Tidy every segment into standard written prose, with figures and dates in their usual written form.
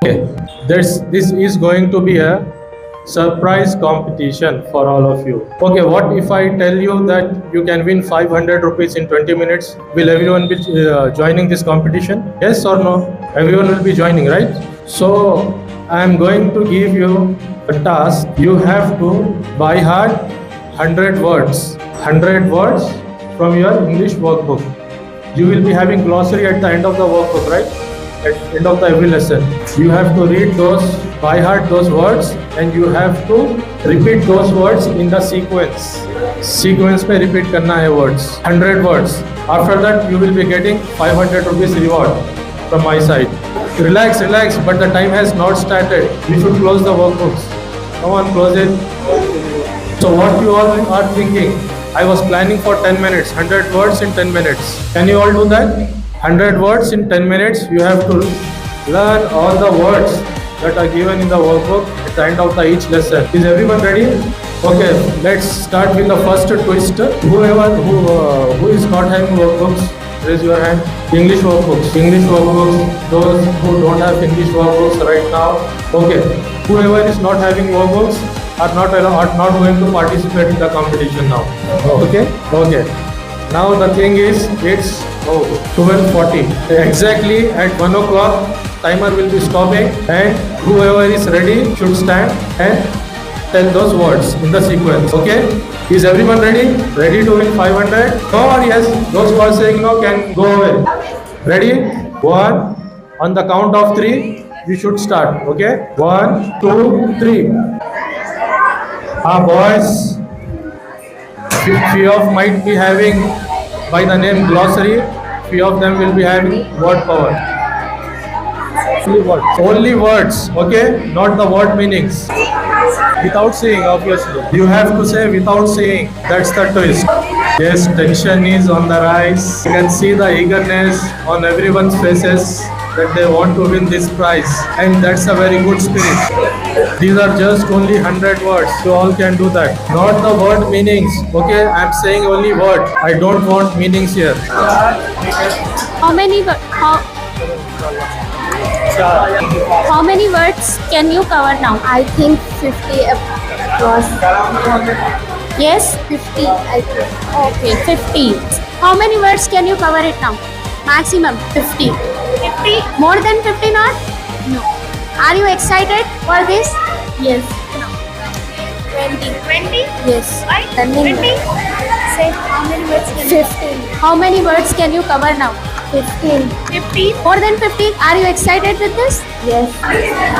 Okay, this is going to be a surprise competition for all of you. Okay, what if I tell you that you can win 500 rupees in 20 minutes? Will everyone be joining this competition? Yes or no? Everyone will be joining, right? So I am going to give you a task. You have to by heart 100 words. 100 words from your English workbook. You will be having glossary at the end of the workbook, right? At end of the every lesson. You have to read those by heart those words and you have to repeat those words in the sequence. Sequence पे repeat करना है words. 100 words. After that you will be getting 500 rupees reward from my side. Relax, but the time has not started. We should close the workbooks. Come on, close it. So what you all are thinking? I was planning for 10 minutes, 100 words in 10 minutes. Can you all do that? 100 words in 10 minutes. You have to learn all the words that are given in the workbook at the end of each lesson. Is everyone ready? Okay, let's start with the first twist. Who is not having workbooks, raise your hand. English workbooks. Those who don't have English workbooks right now. Okay, whoever is not having workbooks are not going to participate in the competition now. Okay. Now the thing is, it's 12:40. Exactly at 1 o'clock, timer will be stopping, and whoever is ready should stand and tell those words in the sequence. Okay? Is everyone ready? Ready to win 500? No or yes? Those who are saying no can go away. Ready? 1. On the count of 3, we should start. Okay? 1, 2, 3. Boys, few of might be having by the name glossary, few of them will be having word power. Only words, okay? Not the word meanings. Without saying, obviously. You have to say without saying. That's the twist. Yes, tension is on the rise. You can see the eagerness on everyone's faces that they want to win this prize. And that's a very good spirit. These are just only 100 words. You all can do that. Not the word meanings. Okay, I'm saying only word. I don't want meanings here. How many words can you cover now? I think 50 was. Yes? 50, I think. Okay, 50. How many words can you cover it now? Maximum 50. 50? More than 50 not? No. Are you excited for this? Yes. 20. 20? Yes. Why? 20. Say how many words can 15. How many words can you cover now? 15. 50? More than 50? Are you excited with this? Yes.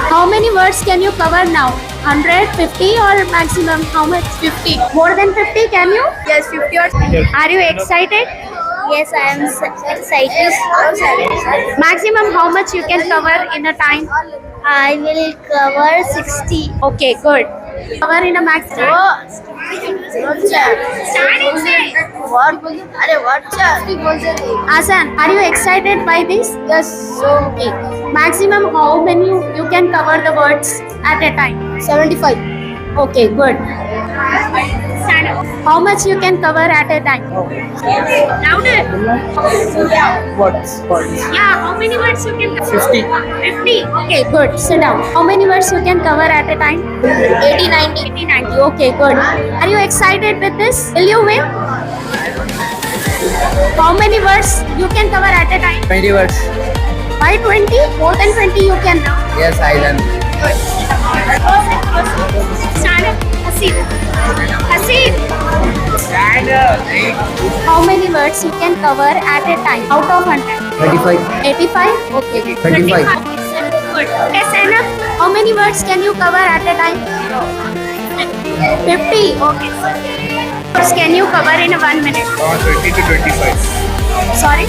How many words can you cover now? 150 or maximum how much? 50. More than 50 can you? Yes, 50 or Are you excited? Yes, I am excited. Maximum how much you can cover in a time? I will cover 60. Okay, good. Cover in a max. Asan, are you excited by this? Yes. Okay. Maximum how many you can cover the words at a time? 75. Okay, good. How much you can cover at a time? Louder. Words. Yeah, how many words you can cover? 50. 50. Okay, good. Sit down. How many words you can cover at a time? 80, 90. 80, 90. Okay, good. Are you excited with this? Will you win? How many words you can cover at a time? 20 words. By 20? More than 20 you can now. Yes, I learn. Stand up. Haseen. Haseen. Stand up. How many words you can cover at a time? Out of 100? 25. 85? Okay. 25. Good. Okay, stand up. How many words can you cover at a time? 50? Okay. Words can you cover in 1 minute? Around 20 to 25. Sorry?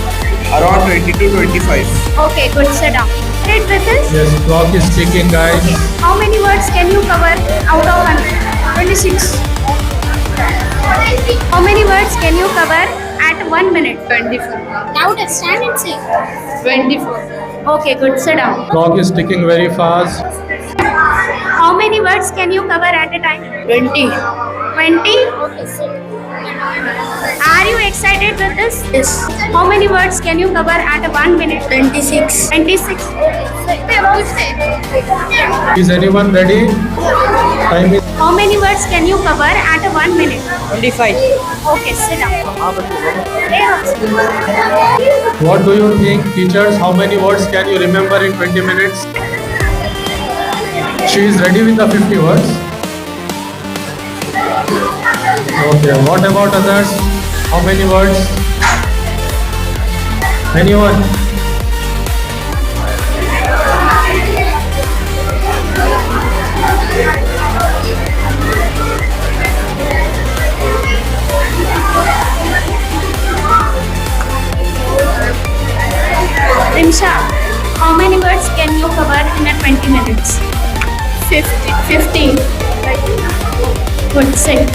Around 20 to 25. Okay, good. Sit down. Read with this. Yes, clock is ticking, guys. How many words can you cover out of 100? 26. How many words can you cover at 1 minute? 24. Louder, stand and say. 24. Okay, good. Sit down. Clock is ticking very fast. How many words can you cover at a time? 20. 20? Okay, sit. Are you excited with this? Yes. How many words can you cover at a 1 minute? 26. 26. Is anyone ready? Time is How many words can you cover at a 1 minute? 25. Okay, sit down. What do you think, teachers? How many words can you remember in 20 minutes? She is ready with the 50 words. Okay, what about others? How many words? Anyone? Rimsha, how many words can you cover in a 20 minutes? 50. 50. Good, sit.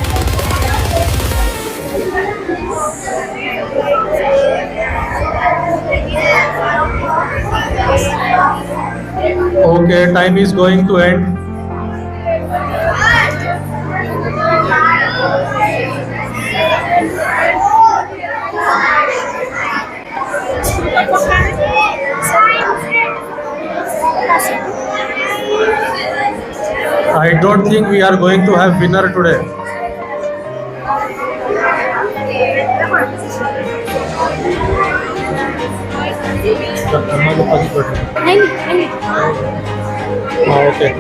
Okay, time is going to end. I don't think we are going to have winner today. Okay.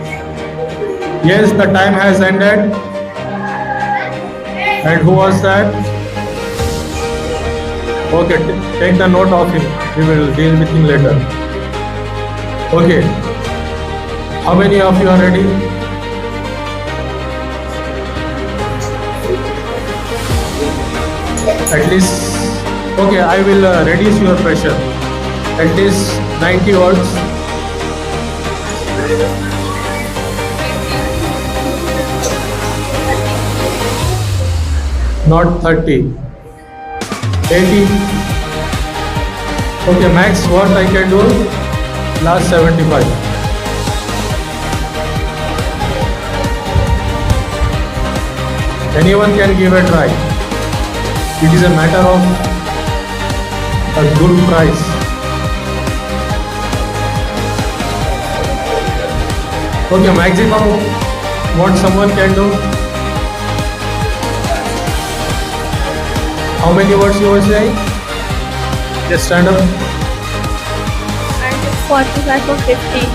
Yes, the time has ended. And who was that? Okay, take the note of him. We will deal with him later. Okay. How many of you are ready? At least, okay, I will reduce your pressure. At least 90 words. Not 30. 80. Okay, max what I can do? Last 75. Anyone can give a try. It is a matter of a good price. Okay, maximum what someone can do. How many words you were saying? Just stand up. 45 or 50.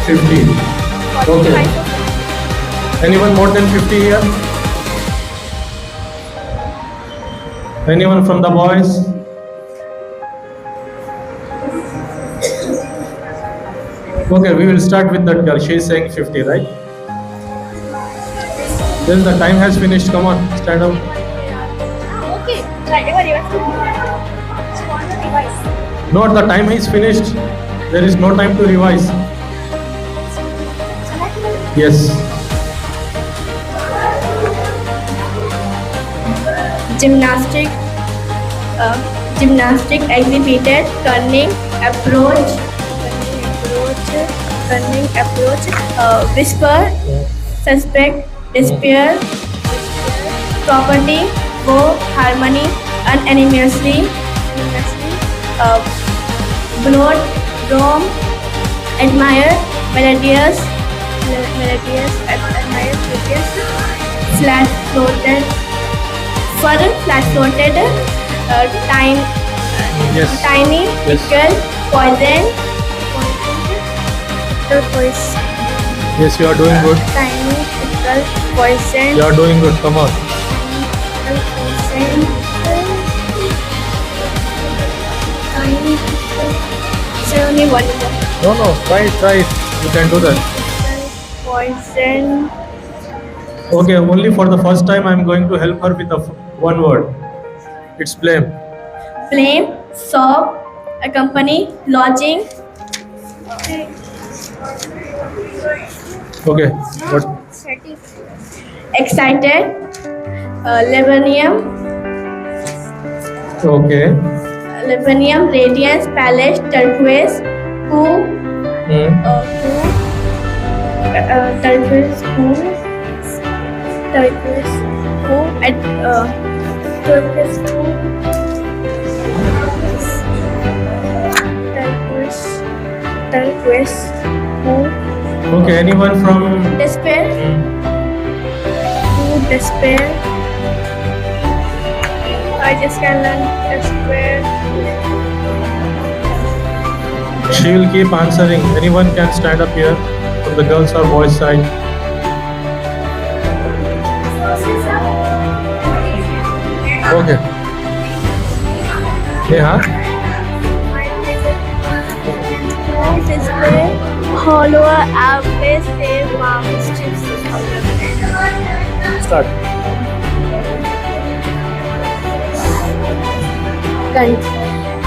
50. Okay. Anyone more than 50 here? Anyone from the boys? Okay, we will start with that girl. She is saying 50, right? Then the time has finished. Come on, stand up. No, the time is finished. There is no time to revise. Yes. Gymnastic exhibited cunning approach, whisper, suspect, despair, property, go, harmony, unanimously, bloat, dome, admire, melodious, admire, flat floated, flat floated, Yes. tiny, Yes. pickle, poison, Yes, you are doing good. tiny, pickle, poison, You are doing good. Come on. poison, tiny, only one more. No, try it. You can do that. Poison, Okay, only for the first time I am going to help her with one word. It's blame. blame, sob, accompany, lodging, Okay, what? excited, Lebanon, Okay. Lebanon, radiance, palace, turquoise, cool, Hmm. turquoise, cool, Turkish food. Turkish food. Okay, anyone from? Despair. Food despair. I just can learn despair. She will keep answering. Anyone can stand up here from the girls or boys side. Okay. Yeah. Despair. Hollow apple save mouse chips. Start.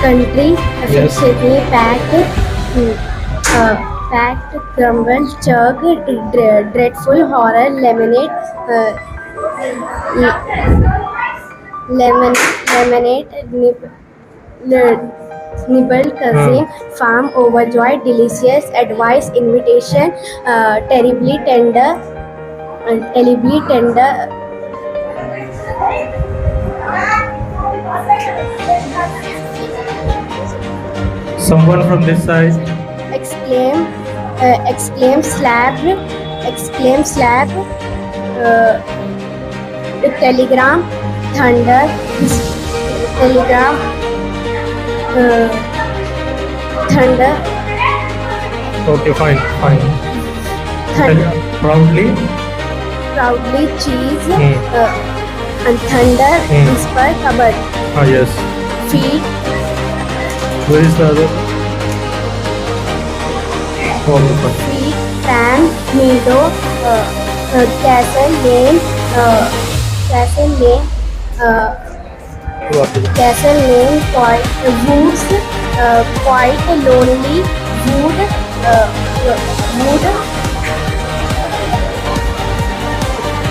Country, Yes. Sydney, packed, packed, crumbled, chug, dreadful, horror, lemonade, lemonade, nibble, cousin, farm, overjoyed, delicious, advice, invitation, terribly tender, Someone from this side. exclaim, slab, telegram, thunder, thunder, Okay, fine. thunder, Proudly. cheese, Hmm. and thunder, Hmm. whisper, cupboard, Ah, yes. feet, Where is the other? Okay, fine. feet, fan, meadow, castle, lane, quite, woods, quite lonely, wood,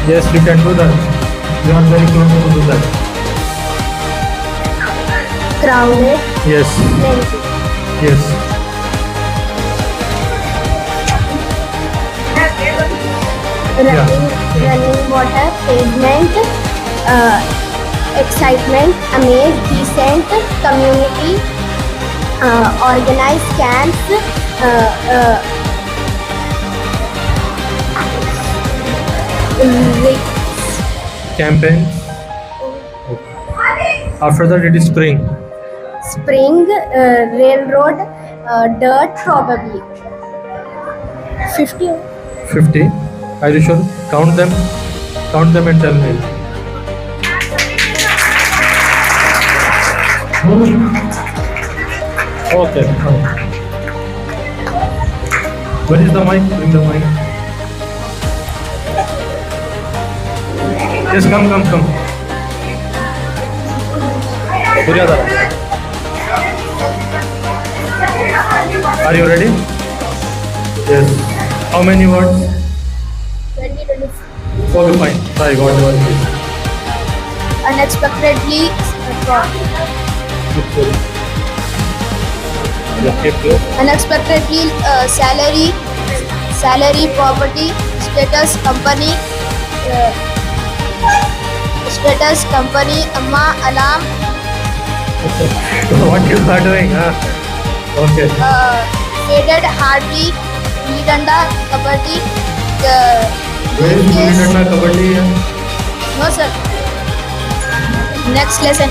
Yes, you can do that. You are very close to do that. crowded, Yes. plenty. Yes. Running water, pavement, excitement, amaze, decent, community, organized camps, Campaign. After that, it is spring. spring, railroad, dirt, probably. 50. 50. Are you sure? Count them. Count them and tell me. Okay. Fine. Where is the mic? Bring the mic. Yes, come. Puryada. Are you ready? Yes. How many words? 20. Okay, fine. Try one word. Unexpectedly, unexpectedly, salary, property, status, company, amma, alarm, What you are doing? Okay. faded, hardly, lidanda, kabaddi, Where is Gulli Kabaddi? no sir. Next lesson.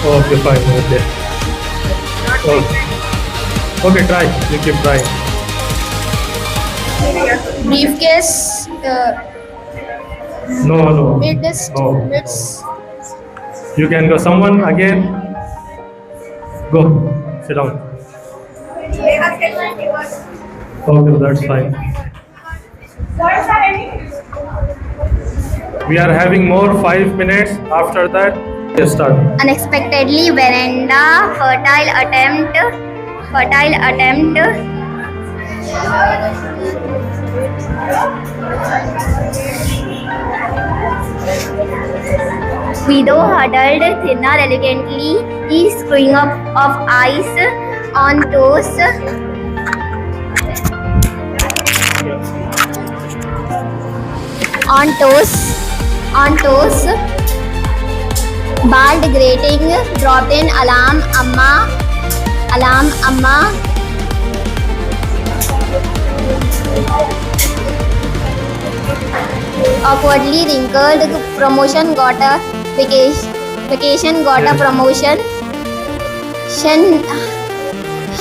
Okay, fine. Okay. Okay, try. You keep trying. Briefcase, No. mids, No. mids, You can go. Someone again. Go. Sit down. Okay, that's fine. We are having more 5 minutes. After that, yes, start. unexpectedly, veranda, fertile attempt, widow huddled thinner elegantly, screwing up of ice on toes, Bald grating, dropped in alarm amma. Awkwardly wrinkled, promotion got a vacation got a promotion.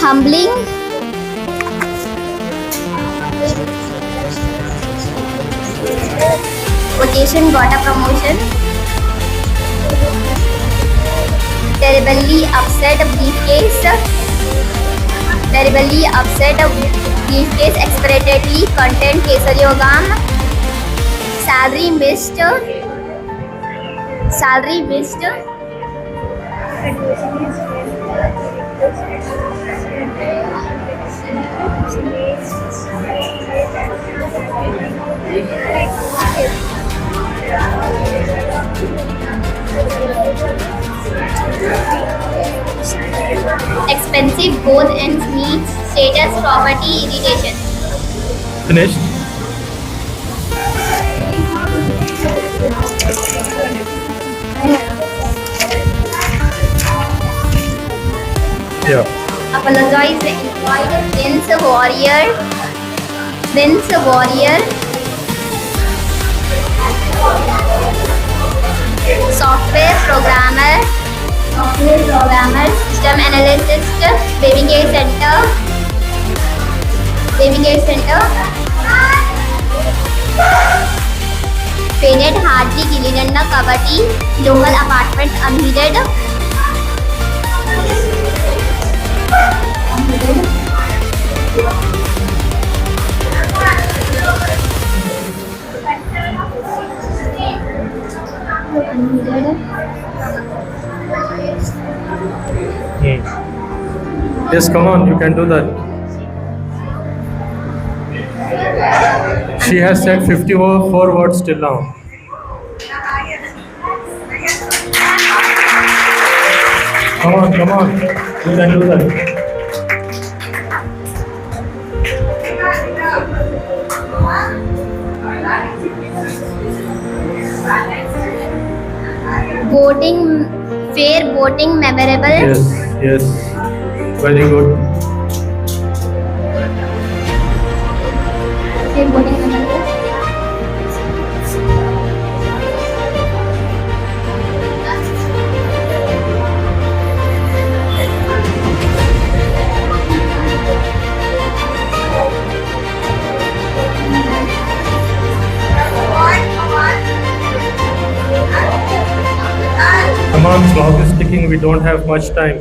Humbling, vacation got a promotion. Terribly upset briefcase, expiratedly content Kesariyogam. Salary missed. Expensive both ends meets status property irritation. Finished? Yeah. Apologize employed Prince Warrior. Software programmer, system analyst, baby care center. Painted hardly Gillidanna Kavati, local apartment unheated. Yes, come on, you can do that. She has said 54 words till now. Come on, you can do that. Fair voting memorable. Yes, very good. Fair voting memorable. Come on, clock is ticking, we don't have much time.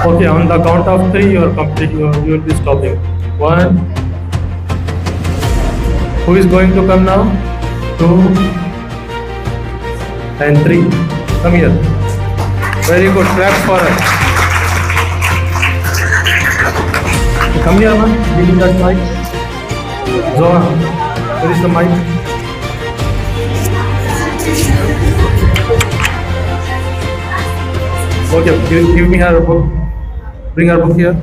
Okay, on the count of 3, you are complete. You will be stopping. 1. Who is going to come now? 2 and 3. Come here. Very good. Clap for us. Come here, man. Give me that mic. Zoa, where is the mic? Okay, give me her book. Bring her book here.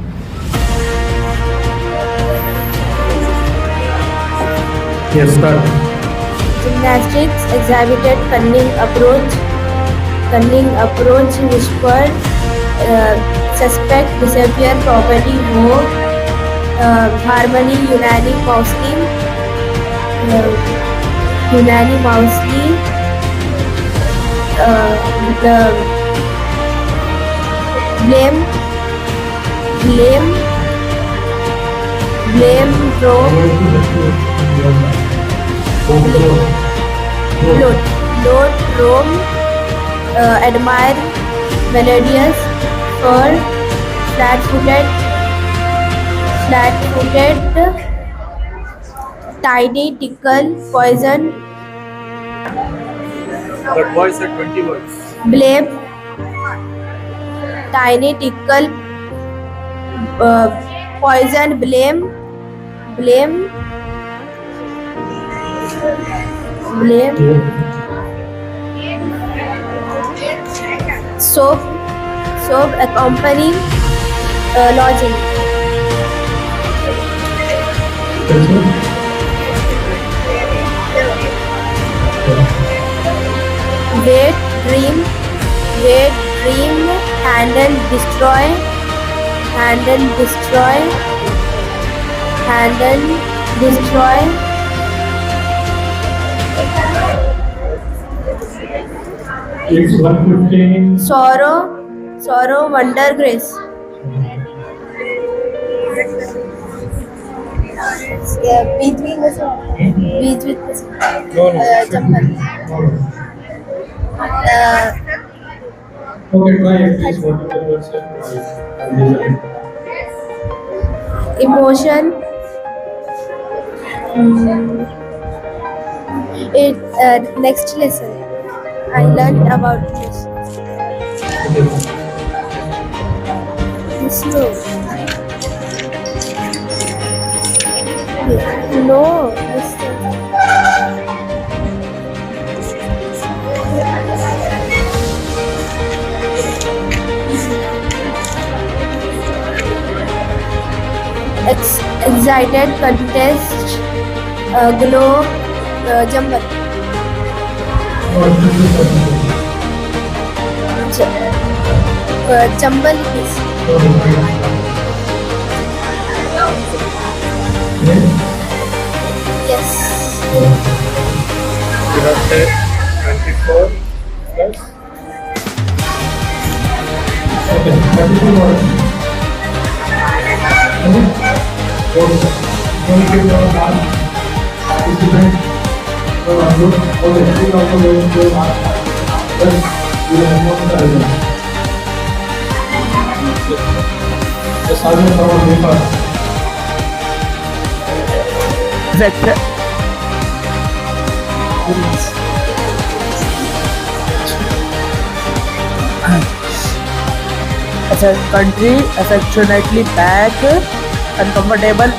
Yes, start. Gymnastics exhibited cunning approach, whispered, suspect disappear, property vote, harmony, unanimously, the blame, load, roam, admire, melodious, fur, flat-footed, tiny, tickle, poison, That boy said 20 words. blame, tiny, tickle, poison, blame, blame, soap, accompany, lodging, wait, dream, handle, destroy, It's 115. sorrow, wonder, grace. Yeah, बीच में चंपल. Okay, try at least whatever you said. Emotion. It next lesson I learned about this. Slow. No. Excited, contest, glow, jumble. Jumble is. Yes. You have said 24 plus. Okay, 32 more. Okay, don't give your mark. Participant. So, good. Okay, please also go into your mark. Then you will have the result. Just have your paper. Vector. As a country affectionately pack, uncomfortable,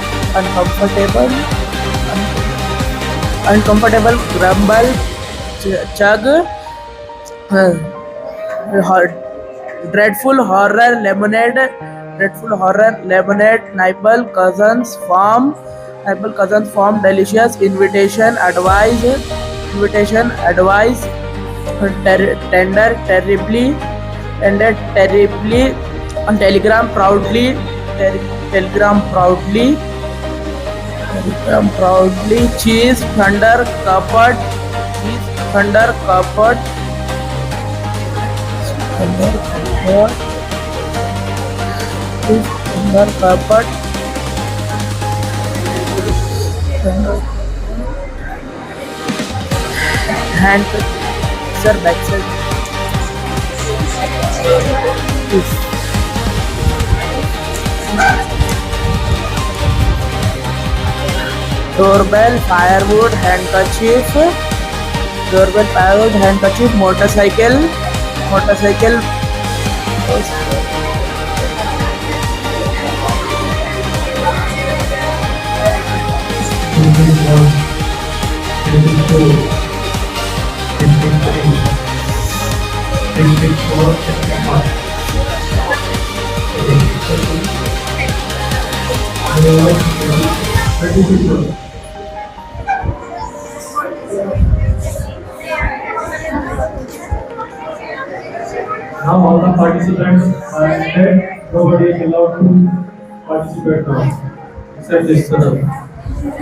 grumble, chug, dreadful horror, lemonade, nibble, cousins, form, delicious, invitation, advice, tender, terribly, telegram proudly, cheese, thunder, cupboard, hand, sir, backside. Doorbell, firewood, handkerchief, motorcycle, Now all the participants are dead. Nobody is allowed to participate now. Except this Sadam.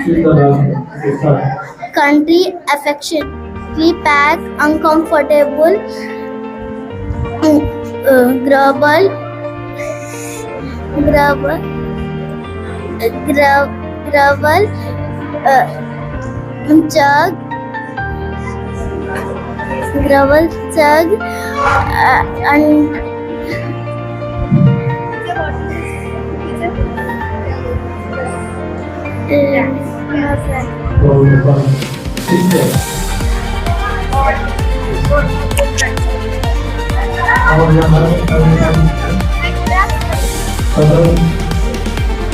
She's the last one. Okay, start. Country, affectionately pack, uncomfortable, grumble, chug, and So, sister. How your husband?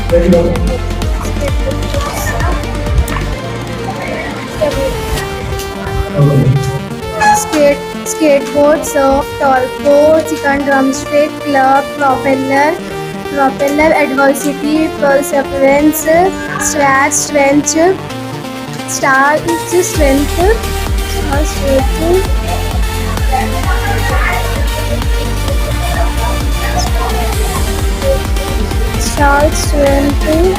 Very well. skateboard, surf, torpedo, chicken drumstick, club, propeller, adversity, perseverance, stretch, strength, star strength, star strength,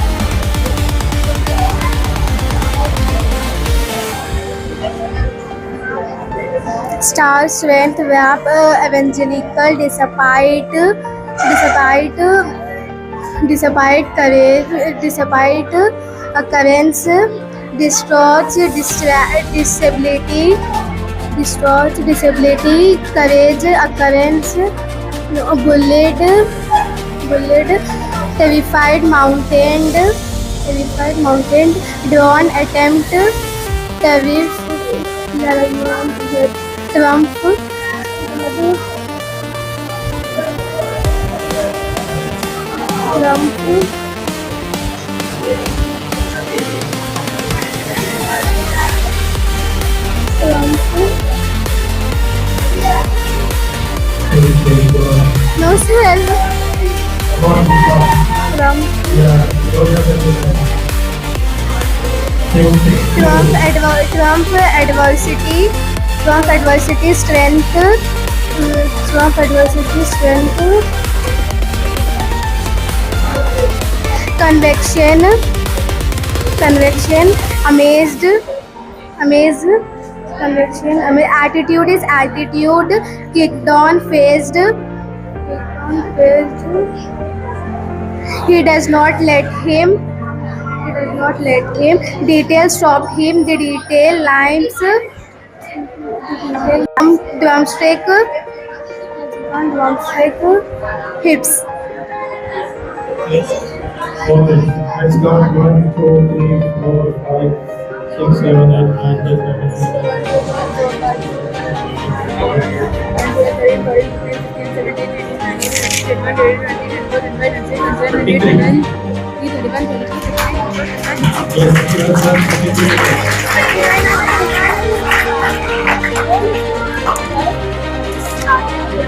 star strength, wrap, evangelical, despite courage, despite occurrence, disability, courage, occurrence, no, bullet, terrified, drawn, attempt, tariff, trump, no sir, Trump adversity, strength, convection, amazed, convection, attitude is attitude, kicked on, phased, he does not let him, detail stop him, the detail lines, drumstick, hips. Okay, let's count 1, 2, 3, 4, 5, 6, 7, 8, 9, 10, 11, 12, 13, 14, 15, 16, 17, 18, 19, 20, 21, 22, 23, 24, 25, 26, 27, 28, 29, 30, 31, 32, 33.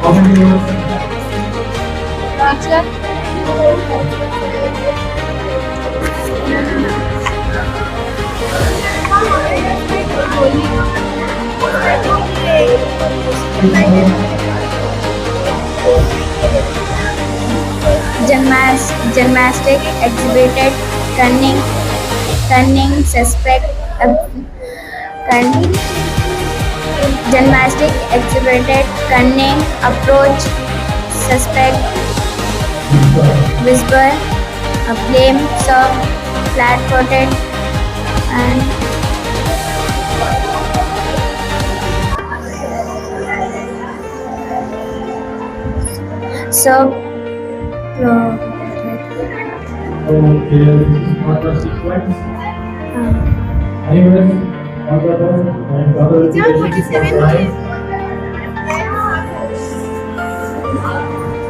How many Gymnastic exhibited cunning suspect gymnastic exhibited cunning approach suspect whisper blame serve flat-footed and serve Okay, this is not the sequence. Anyways, and other relations for crime.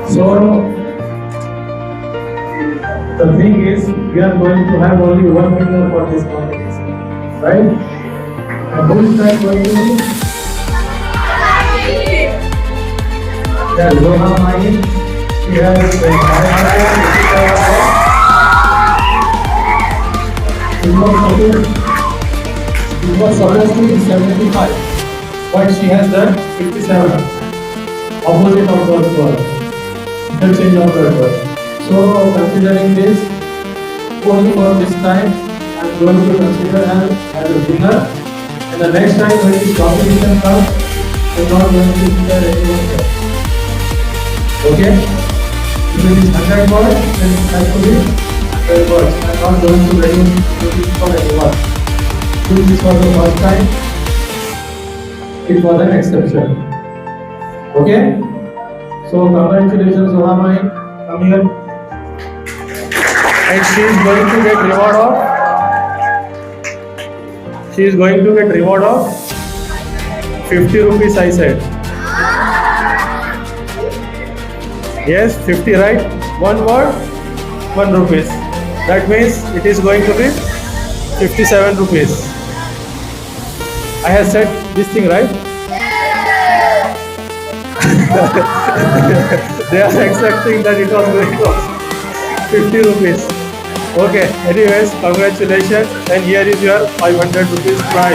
So, the thing is, we are going to have only one winner for this competition, right? And who is that going to be? Yeah, Zoha Mai. She has 500. It was supposed to be 75, but she has done 57. Opposite of the interchange of the word. So considering this, only for this time, I am going to consider her as a winner. And the next time when this competition comes, I am not going to consider anyone else. Okay? If it is 100 words, then it has to be 100 words. I am not going to reduce it for anyone. Since this was the first time, it was an exception. Okay? So congratulations, Zohamai. Come here. And she is going to get reward of 50 rupees, I said. Yes, 50, right? One word, 1 rupees. That means it is going to be 57 rupees. I have said this thing, right? They are accepting that it was going to cost 50 rupees. Okay, anyways, congratulations, and here is your 500 rupees prize.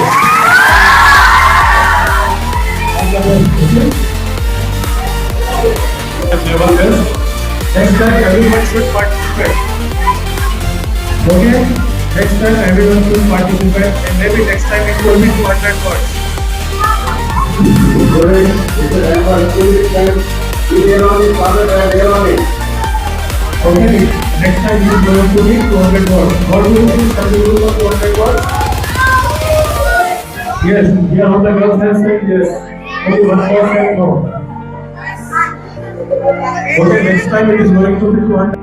Next time everyone should participate. Okay? Next time everyone should participate, and maybe next time it will be 200 words. Okay, next time you going to be 200 words. What do you think? Can you do for 200 words? Yes, here all the girls have said yes. Only one more said no. Okay, next time it is going to be 200.